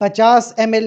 50 ml